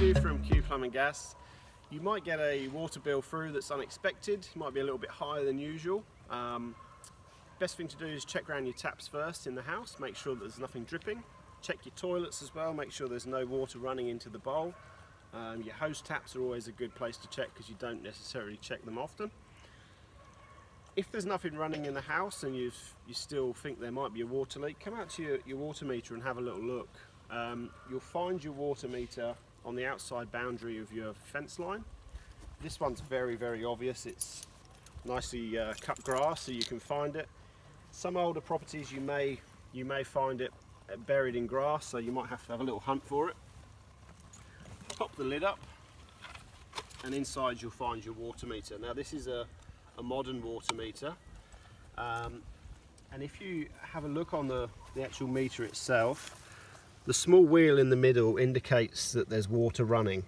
Stu from Q Plumbing Gas. You might get a water bill through that's unexpected. It might be a little bit higher than usual. Best thing to do is check around your taps first in the house, make sure that there's nothing dripping. Check your toilets as well, make sure there's no water running into the bowl. Your hose taps are always a good place to check because you don't necessarily check them often. If there's nothing running in the house and you still think there might be a water leak, come out to your water meter and have a little look. You'll find your water meter on the outside boundary of your fence line. This one's very, very obvious. It's nicely cut grass so you can find it. Some older properties you may find it buried in grass, so you might have to have a little hunt for it. Pop the lid up and inside you'll find your water meter. Now this is a modern water meter, and if you have a look on the actual meter itself, the small wheel in the middle indicates that there's water running.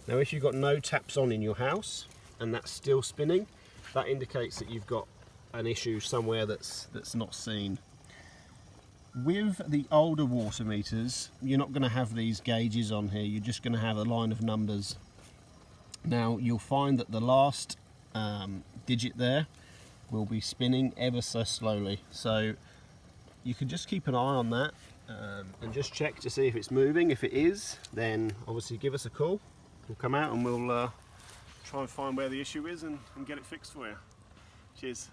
Now if you've got no taps on in your house and that's still spinning, that indicates that you've got an issue somewhere that's not seen. With the older water meters, you're not going to have these gauges on here, you're just going to have a line of numbers. Now you'll find that the last digit there will be spinning ever so slowly, so you can just keep an eye on that and just check to see if it's moving. If it is, then obviously give us a call. We'll come out and we'll try and find where the issue is and get it fixed for you. Cheers.